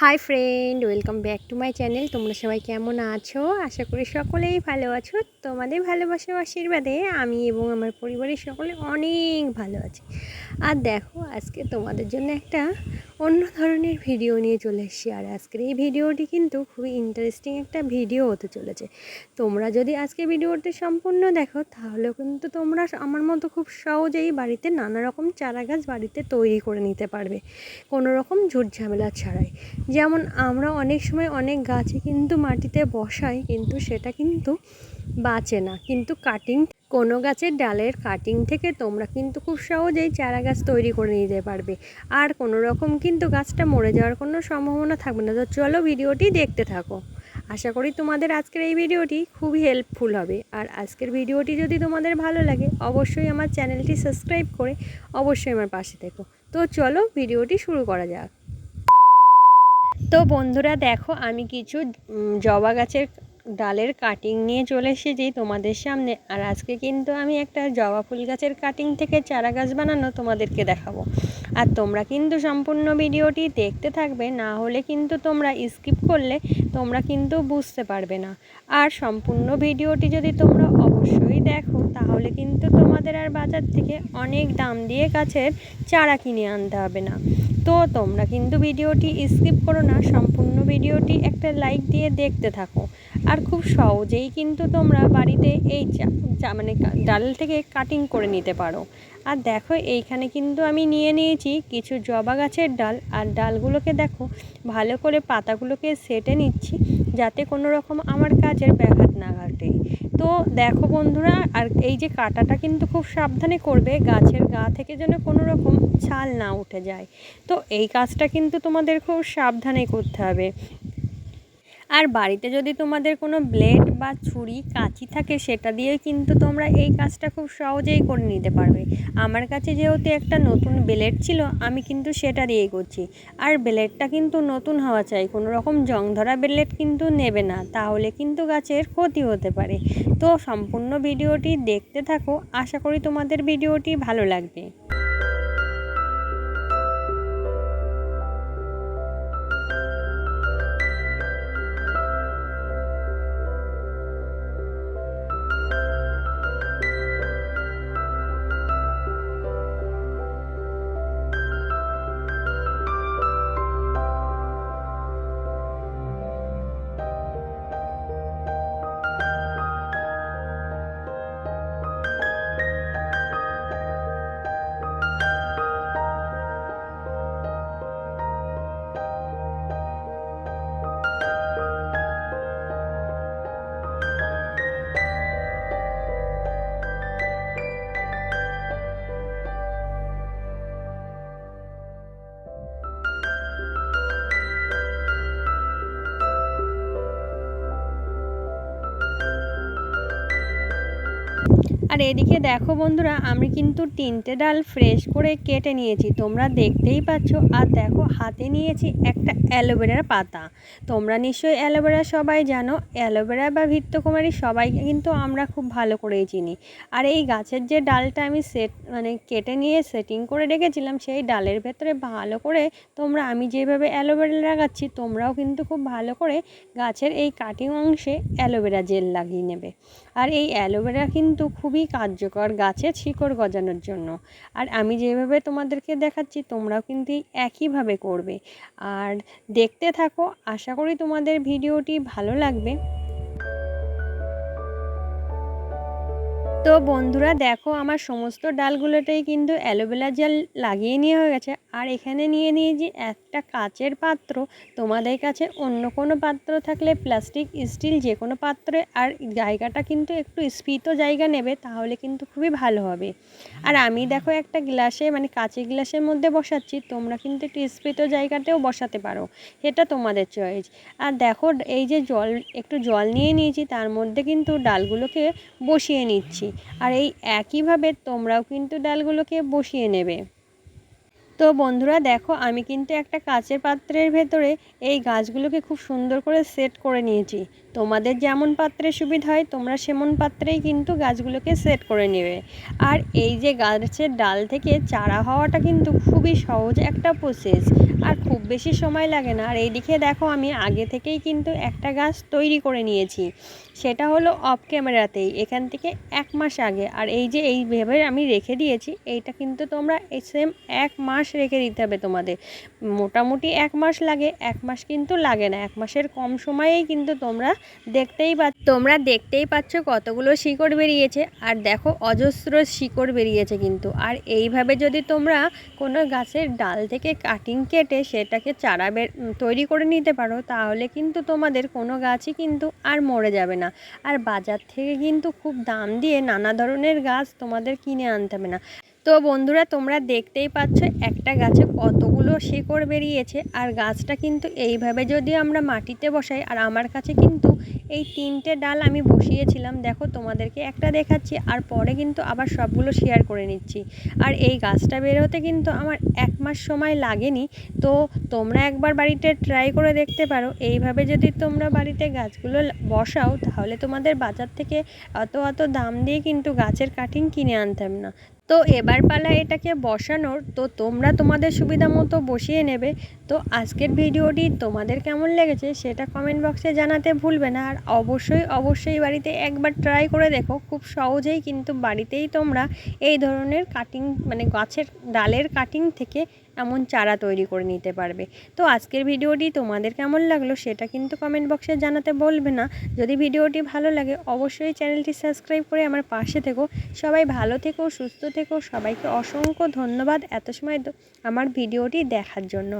Hi friend, welcome back to my channel. তোমরা সবাই কেমন আছো? আশা করি সকলেই ভালো আছো। তোমাদের ভালোবাসা ও আশীর্বাদে আমি এবং আমার পরিবারের সকলে অনেক ভালো আছি। আর দেখো, আজকে তোমাদের জন্য একটা অন্য ধরনের ভিডিও নিয়ে চলে এসেছি। আর আজকের এই ভিডিওটি কিন্তু খুবই ইন্টারেস্টিং একটা ভিডিও হতে চলেছে। তোমরা যদি আজকে ভিডিওটি সম্পূর্ণ দেখো, তাহলে কিন্তু তোমরা আমার মতো খুব সহজেই বাড়িতে নানা রকম চারা গাছ বাড়িতে তৈরি করে নিতে পারবে, কোনো রকম ঝুট ঝামেলা ছাড়াই। যেমন আমরা অনেক সময় অনেক গাছে কিন্তু মাটিতে বসাই, কিন্তু সেটা কিন্তু বাঁচে না। কিন্তু কোনো গাছের ডালের কাটিং থেকে তোমরা কিন্তু খুব সহজেই চারা গাছ তৈরি করে নিতে পারবে, আর কোনো রকম কিন্তু গাছটা মরে যাওয়ার কোনো সম্ভাবনা থাকবে না। তো চলো ভিডিওটি দেখতে থাকো। আশা করি তোমাদের আজকের এই ভিডিওটি খুবই হেল্পফুল হবে। আর আজকের ভিডিওটি যদি তোমাদের ভালো লাগে, অবশ্যই আমার চ্যানেলটি সাবস্ক্রাইব করে অবশ্যই আমার পাশে থেকো। তো চলো ভিডিওটি শুরু করা যাক। তো বন্ধুরা দেখো, আমি কিছু জবা গাছের ডালের কাটিং নিয়ে চলে এসেছি তোমাদের সামনে। আর আজকে কিন্তু আমি একটা জবা ফুল গাছের কাটিং থেকে চারা গাছ বানানো তোমাদেরকে দেখাবো। আর তোমরা কিন্তু সম্পূর্ণ ভিডিওটি দেখতে থাকবে, না হলে কিন্তু তোমরা স্কিপ করলে তোমরা কিন্তু বুঝতে পারবে না। আর সম্পূর্ণ ভিডিওটি যদি তোমরা অবশ্যই দেখো, তাহলে কিন্তু তোমাদের আর বাজার থেকে অনেক দাম দিয়ে গাছের চারা কিনে আনতে হবে না। তো তোমরা কিন্তু ভিডিওটি স্কিপ করো না, সম্পূর্ণ ভিডিওটি একটা লাইক দিয়ে দেখতে থাকো। আর খুব সহজেই কিন্তু তোমরা বাড়িতে এই মানে ডাল থেকে কাটিং করে নিতে পারো। আর দেখো, এইখানে কিন্তু আমি নিয়ে নিয়েছি কিছু জবা গাছের ডাল। আর ডালগুলোকে দেখো ভালো করে পাতাগুলোকে সেটে নিচ্ছি, যাতে কোনো রকম আমার কাজের ব্যাঘাত না ঘটে। তো দেখো বন্ধুরা, আর এই যে কাটাটা কিন্তু খুব সাবধানে করবে, গাছের গা থেকে যেন কোনো রকম ছাল না উঠে যায়। তো এই কাজটা কিন্তু তোমাদের খুব সাবধানে করতে হবে। আর বাড়িতে যদি তোমাদের কোনো ব্লেড বা ছুরি কাঁচি থাকে, সেটা দিয়েও কিন্তু তোমরা এই কাজটা খুব সহজেই করে নিতে পারবে। আমার কাছে যেহেতু একটা নতুন ব্লেড ছিল, আমি কিন্তু সেটা দিয়েই করছি। আর ব্লেডটা কিন্তু নতুন হওয়া চাই, কোনো রকম জং ধরা ব্লেড কিন্তু নেবে না, তাহলে কিন্তু গাছের ক্ষতি হতে পারে। তো সম্পূর্ণ ভিডিওটি দেখতে থাকো, আশা করি তোমাদের ভিডিওটি ভালো লাগবে। আর এদিকে দেখো বন্ধুরা, আমি কিন্তু 3টে ডাল ফ্রেশ করে কেটে নিয়েছি, তোমরা দেখতেই পাচ্ছ। আর দেখো, হাতে নিয়েছি একটা অ্যালোভেরার পাতা। তোমরা নিশ্চয়ই অ্যালোভেরা সবাই জানো, অ্যালোভেরা বা ঘৃতকুমারী সবাই কিন্তু আমরা খুব ভালো করেই চিনি। আর এই গাছের যে ডালটা আমি কেটে নিয়ে সেটিং করে রেখেছিলাম, সেই ডালের ভেতরে ভালো করে তোমরা, আমি যেভাবে অ্যালোভেরা লাগাচ্ছি, তোমরাও কিন্তু খুব ভালো করে গাছের এই কাটিং অংশে অ্যালোভেরা জেল লাগিয়ে নেবে। আর এই অ্যালোভেরা কিন্তু খুবই কার্যকর গাছের শিকড় গজানোর জন্য। আর আমি যেভাবে তোমাদেরকে দেখাচ্ছি, তোমরাও কিন্তু একইভাবে করবে। আর দেখতে থাকো, আশা করি তোমাদের ভিডিওটি ভালো লাগবে। তো বন্ধুরা দেখো, আমার সমস্ত ডালগুলোতেই কিন্তু অ্যালোভেরা জেল লাগিয়ে নেওয়া হয়ে গেছে। আর এখানে নিয়ে নিয়েছি একটা কাচের পাত্র। তোমাদের কাছে অন্য কোনো পাত্র থাকলে প্লাস্টিক, স্টিল, যে কোনো পাত্রে। আর জায়গাটা কিন্তু একটু স্ফীত জায়গা নেবে, তাহলে কিন্তু খুবই ভালো হবে। আর আমি দেখো একটা গ্লাসে, কাচের গ্লাসের মধ্যে বসাচ্ছি, তোমরা কিন্তু একটু স্ফীত জায়গাতেও বসাতে পারো, এটা তোমাদের চয়েস। আর দেখো, এই যে একটু জল নিয়ে নিয়েছি, তার মধ্যে কিন্তু ডালগুলোকে বসিয়ে নিচ্ছি। আর এই একইভাবে তোমরাও কিন্তু ডালগুলোকে বসিয়ে নেবে। তো বন্ধুরা দেখো, আমি কিন্তু একটা কাচের পাত্রের ভেতরে এই গাছগুলোকে খুব সুন্দর করে সেট করে নিয়েছি। তোমাদের যেমন পাত্রে সুবিধা হয় তোমরা সেমন পাত্রেই কিন্তু গাছগুলোকে সেট করে নেবে। আর এই যে গাছের ডাল থেকে চারা হওয়াটা কিন্তু খুবই সহজ একটা প্রসেস, আর খুব বেশি সময় লাগে না। আর এইদিকে দেখো আমি আগে থেকেই কিন্তু একটা গাছ তৈরি করে নিয়েছি, সেটা হলো অফ ক্যামেরাতেই, এখান থেকে 1 মাস আগে। আর এই যে এইভাবে আমি রেখে দিয়েছি, এইটা কিন্তু তোমরা সেম 1 মাস রেখে দিতে হবে তোমাদের। মোটামুটি 1 মাস লাগে, 1 মাস কিন্তু লাগে না, 1 মাসের কম সময়েই কিন্তু তোমরা দেখতেই পাচ্ছ কতগুলো শিকড় বেরিয়েছে। আর দেখো অজস্র শিকড় বেরিয়েছে কিন্তু। আর এইভাবে যদি তোমরা কোনো গাছের ডাল থেকে কাটিং কেটে সেটাকে চারা তৈরি করে নিতে পারো, তাহলে কিন্তু তোমাদের কোনো গাছই কিন্তু আর মরে যাবে না। আর বাজার থেকে কিন্তু খুব দাম দিয়ে নানা ধরনের গাছ তোমাদের কিনে আনতে হবে না। তো বন্ধুরা, তোমরা দেখতেই পাচ্ছ একটা গাছে কতগুলো শিকড় বেরিয়েছে। আর গাছটা কিন্তু এইভাবে যদি আমরা মাটিতে বসাই, আর আমার কাছে কিন্তু এই 3টে ডাল আমি বসিয়েছিলাম, দেখো তোমাদেরকে একটা দেখাচ্ছি, আর পরে কিন্তু আবার সবগুলো শেয়ার করে নিচ্ছি। আর এই গাছটা বেরোতে কিন্তু আমার 1 মাস সময় লাগেনি। তো তোমরা একবার বাড়িতে ট্রাই করে দেখতে পারো। এইভাবে যদি তোমরা বাড়িতে গাছগুলো বসাও, তাহলে তোমাদের বাজার থেকে অত দাম দিয়ে কিন্তু গাছের কাটিং কিনে আনতে হবে না। তো এবার পালা এটাকে বসানোর। তো তোমরা তোমাদের সুবিধা মতো বসিয়ে নেবে। তো আজকের ভিডিওটি তোমাদের কেমন লেগেছে সেটা কমেন্ট বক্সে জানাতে ভুলবে না। আর অবশ্যই বাড়িতে একবার ট্রাই করে দেখো, খুব সহজেই কিন্তু বাড়িতেই তোমরা এই ধরনের কাটিং গাছের ডালের কাটিং থেকে এমন চারা তৈরি করে নিতে পারবে। তো আজকের ভিডিওটি তোমাদের কেমন লাগলো সেটা কিন্তু কমেন্ট বক্সে জানাতে বলবে না। যদি ভিডিওটি ভালো লাগে অবশ্যই চ্যানেলটি সাবস্ক্রাইব করে আমার পাশে থেকো। সবাই ভালো থেকো, সুস্থ থেকো। সবাইকে অসংখ্য ধন্যবাদ এত সময় আমার ভিডিওটি দেখার জন্য।